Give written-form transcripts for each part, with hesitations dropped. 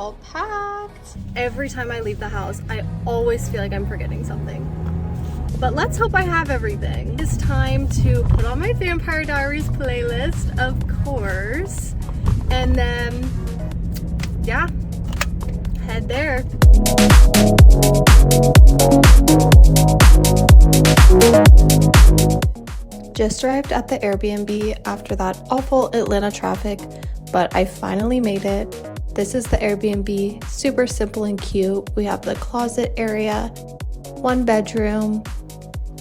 all packed. Every time I leave the house, I always feel like I'm forgetting something. But let's hope I have everything. It's time to put on my Vampire Diaries playlist, of course. And then, yeah, head there. Just arrived at the Airbnb after that awful Atlanta traffic, but I finally made it. This is the Airbnb, super simple and cute. We have the closet area, 1 bedroom,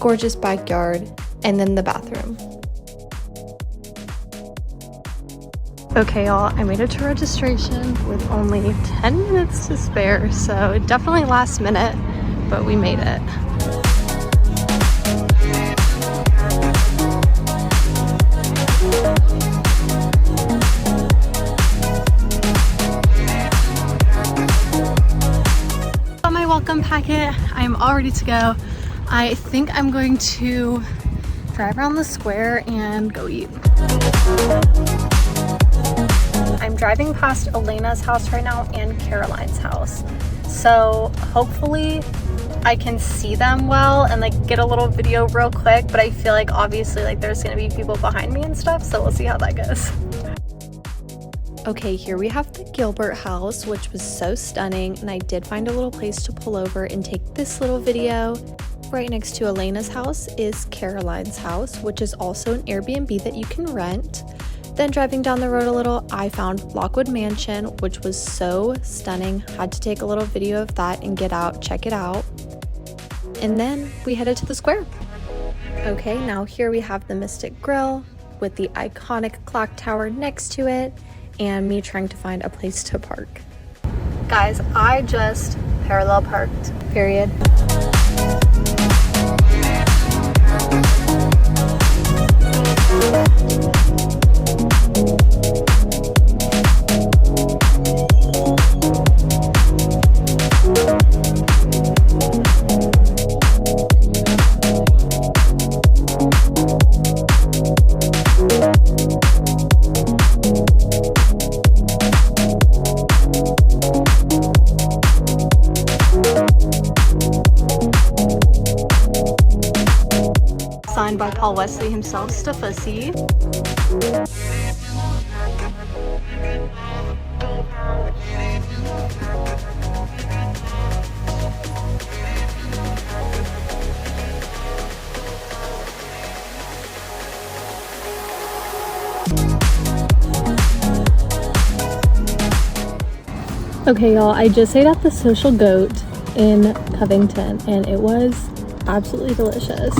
gorgeous backyard, and then the bathroom. Okay, y'all, I made it to registration with only 10 minutes to spare, so definitely last minute, but we made it. Got my welcome packet. I'm all ready to go. I think I'm going to drive around the square and go eat. I'm driving past Elena's house right now and Caroline's house. So hopefully I can see them well and like get a little video real quick, but I feel like obviously like there's gonna be people behind me and stuff, so we'll see how that goes. Okay, here we have the Gilbert house, which was so stunning, and I did find a little place to pull over and take this little video. Right next to Elena's house is Caroline's house, which is also an Airbnb that you can rent. Then driving down the road a little, I found Lockwood Mansion, which was so stunning. Had to take a little video of that and get out, check it out. And then we headed to the square. Okay, now here we have the Mystic Grill with the iconic clock tower next to it and me trying to find a place to park. Guys, I just parallel parked, period. Signed by Paul Wesley himself, Stuffussy. Okay, y'all, I just ate at the Social Goat in Covington and it was absolutely delicious.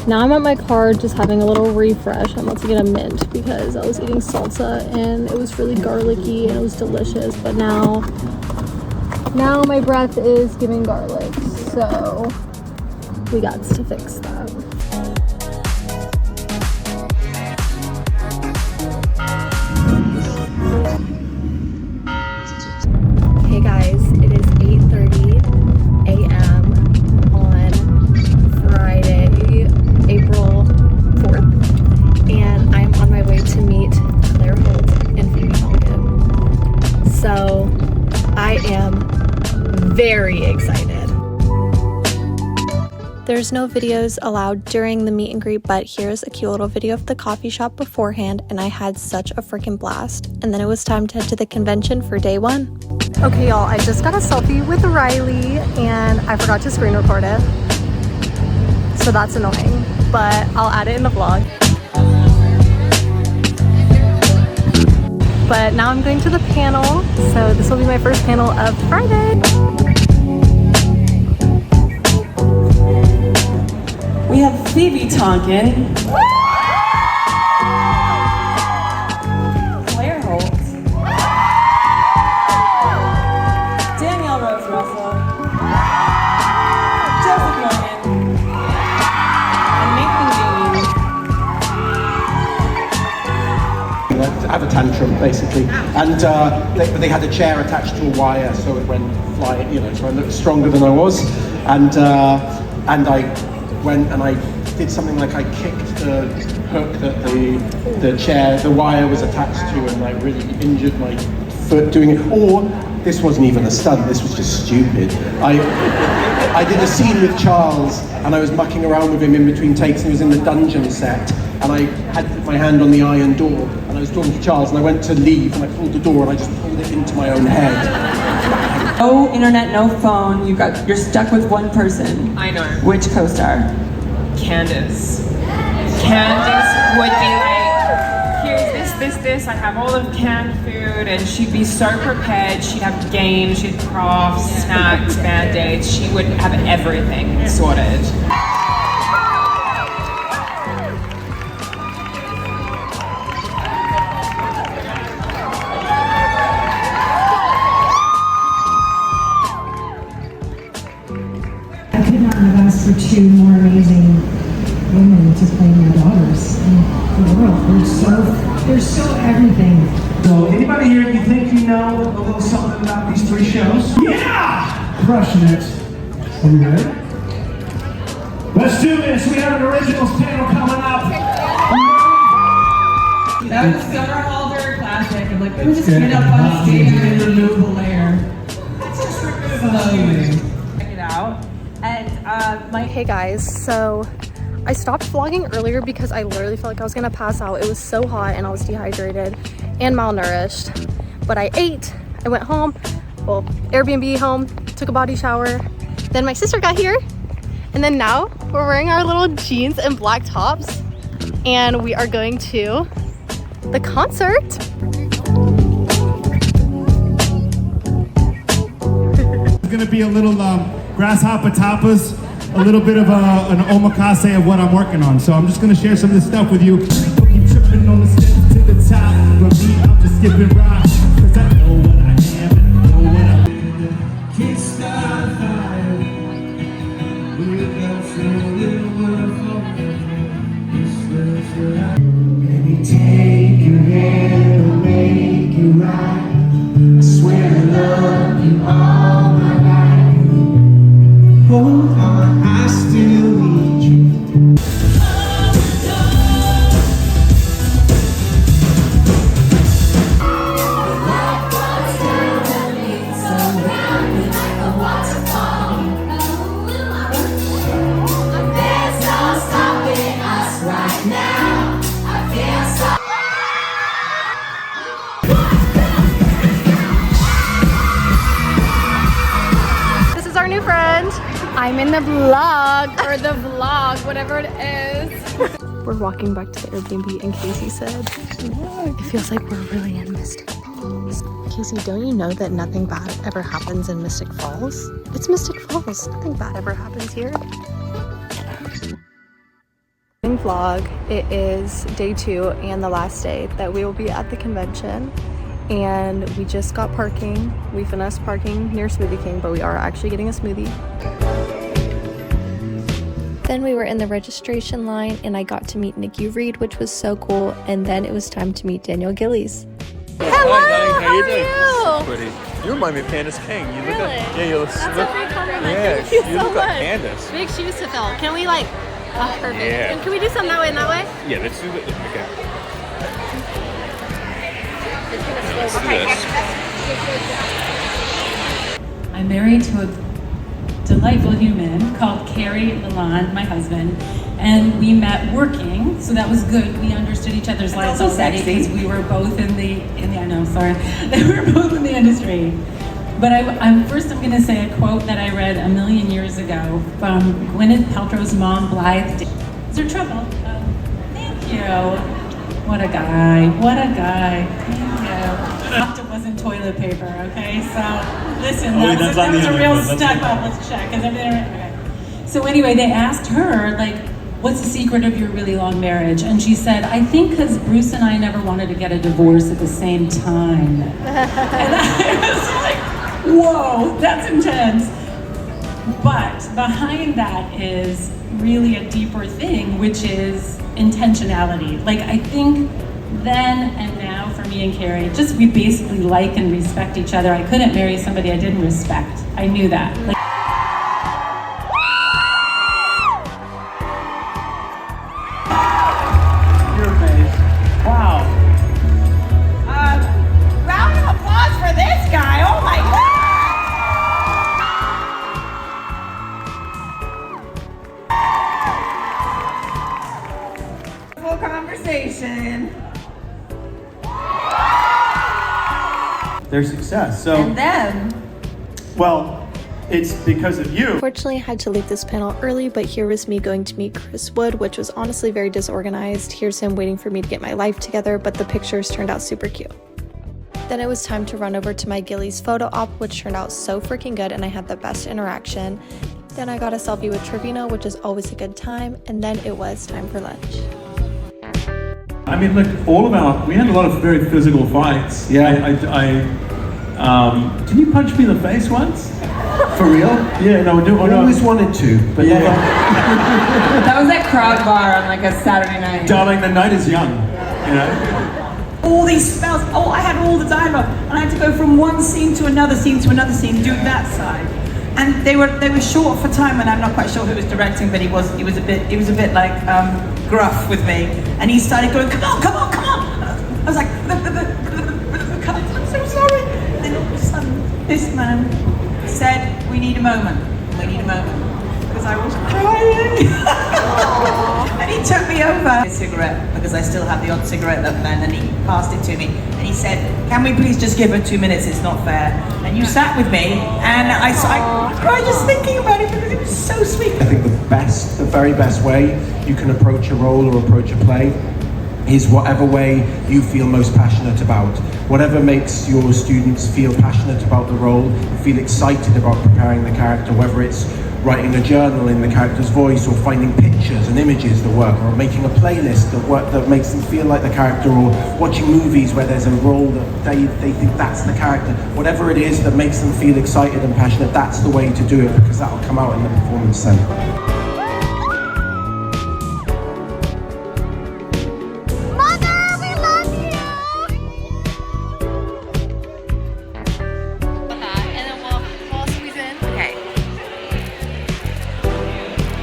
Now I'm at my car just having a little refresh. I'm about to get a mint because I was eating salsa and it was really garlicky and it was delicious, but now my breath is giving garlic, so we got to fix that. Hey guys, it is 8:30 a.m. on Friday, April 4th, and I'm on my way to meet Claire Holt and Phoebe Tonkin. So I am very excited. There's no videos allowed during the meet and greet, but here's a cute little video of the coffee shop beforehand, and I had such a freaking blast. And then it was time to head to the convention for day 1. Okay, y'all, I just got a selfie with Riley and I forgot to screen record it. So that's annoying, but I'll add it in the vlog. But now I'm going to the panel, so this will be my first panel of Friday. We have Phoebe Tonkin, Claire Holt, Danielle Rose Russell, Joseph Morgan, and Nathan Dean. Have a tantrum basically, and they had a chair attached to a wire, so it went flying. You know, so I looked stronger than I was, and I went and I did something like I kicked the hook that the wire was attached to, and I really injured my foot doing it. Or this wasn't even a stunt, this was just stupid. I did a scene with Charles, and I was mucking around with him in between takes, and he was in the dungeon set, and I had put my hand on the iron door, and I was talking to Charles, and I went to leave, and I pulled the door, and I just pulled it into my own head. No internet, no phone. You're stuck with one person. I know. Which co-star? Candace. Candace would be like, here's this. I have all of canned food, and she'd be so prepared. She'd have games, she'd have crafts, snacks, band-aids. She would have everything sorted. I could not have asked for two more amazing women to play my daughters in the world. They're so everything. So anybody here, you think you know a little something about these three shows? Yeah! Crushing it. Are we ready? Let's do this. We have an originals panel coming up. That was Summer Halder classic. I'm like, let me just get up on stage and remove a layer. Let's just remove a layer. Check it out. And Hey guys, so I stopped vlogging earlier because I literally felt like I was gonna pass out. It was so hot and I was dehydrated and malnourished. But I ate, I went home, well, Airbnb home, took a body shower. Then my sister got here, and then now we're wearing our little jeans and black tops, and we are going to the concert. It's gonna be a little grasshopper tapas, a little bit of an omakase of what I'm working on. So I'm just gonna share some of this stuff with you. Keep tripping on the steps to the top, but me, I'm just skipping rocks, 'cause I know what I am and I know what I've been. Can't start fire. Maybe take your hand and make you right. I swear I love you all my life. Hold on, I still need you. This is our new friend. I'm in the vlog, or the vlog, whatever it is. We're walking back to the Airbnb, and Casey said, it feels like we're really in Mystic Falls. Casey, don't you know that nothing bad ever happens in Mystic Falls? It's Mystic Falls. Nothing bad ever happens here. Vlog. It is day 2 and the last day that we will be at the convention. And we just got parking. We finished parking near Smoothie King, but we are actually getting a smoothie. Then we were in the registration line and I got to meet Nikki Reed, which was so cool. And then it was time to meet Daniel Gillies. Hello, how are you? Pretty. You remind me of Candace King. You look Really? like, yeah, you look. That's a big compliment. Yeah, Thank you you so look much. like Candace. Big shoes to fill. Can we like, perfect. Yeah. And can we do some that way and that way? Yeah, let's do it. Okay. Let's do this. I'm married to a delightful human called Carrie Lalonde, my husband, and we met working, so that was good. We understood each other's lives already because we were both in the I know, sorry, we were both in the industry. But I'm going to say a quote that I read a million years ago from Gwyneth Paltrow's mom, Blythe. Is there trouble? Thank you. What a guy. What a guy. Thank you. It wasn't toilet paper, okay? So, listen, that was a real step up. Let's check. Is everything all right? Okay. So anyway, they asked her, like, what's the secret of your really long marriage? And she said, I think because Bruce and I never wanted to get a divorce at the same time. And I was like, whoa, that's intense. But behind that is really a deeper thing, which is intentionality. Like, I think then and now for me and Carrie, just we basically like and respect each other. I couldn't marry somebody I didn't respect. I knew that. Like, You're amazing. Wow. round of applause for this guy. Oh my God. conversation. Their success. So, And then, well, it's because of you. Unfortunately, I had to leave this panel early, but here was me going to meet Chris Wood, which was honestly very disorganized. Here's him waiting for me to get my life together, but the pictures turned out super cute. Then it was time to run over to my Gillies photo op, which turned out so freaking good, and I had the best interaction. Then I got a selfie with Trevino, which is always a good time, and then it was time for lunch. I mean, look, we had a lot of very physical fights. Yeah. Did you punch me in the face once? For real? Yeah, no, I always wanted to, but Yeah. never. that was at Crowd Bar on like a Saturday night. Darling, the night is young, you know? All these spells, I had all the dialogue, and I had to go from one scene to another scene to another scene, do that side. And they were short for time, and I'm not quite sure who was directing, but he was a bit like gruff with me, and he started going, come on. I was like, I'm so sorry. And then all of a sudden, this man said, we need a moment, because I was crying. And he took me over a cigarette, because I still have the odd cigarette left then, and he passed it to me, and he said, can we please just give her 2 minutes, it's not fair. And you sat with me, and I cried just thinking about it, because it was so sweet. I think the very best way you can approach a role or approach a play is whatever way you feel most passionate about. Whatever makes your students feel passionate about the role, feel excited about preparing the character, whether it's writing a journal in the character's voice, or finding pictures and images that work, or making a playlist that makes them feel like the character, or watching movies where there's a role that they think that's the character. Whatever it is that makes them feel excited and passionate, that's the way to do it, because that'll come out in the performance then.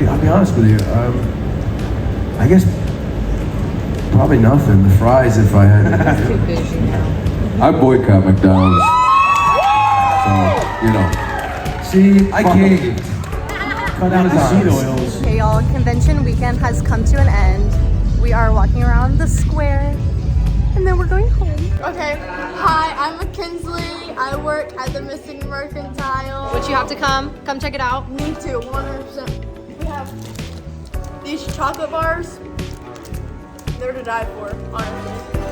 I'll be honest with you, I guess probably nothing. The fries, if I had to. Too bougie now. I boycott McDonald's. So, See, I caved. Cut out the seed oils. Okay, y'all, convention weekend has come to an end. We are walking around the square, and then we're going home. Okay, hi, I'm McKinsley. I work at the Missing Mercantile. Which you have to come check it out. Me too, 100%. We have these chocolate bars. They're to die for, honestly.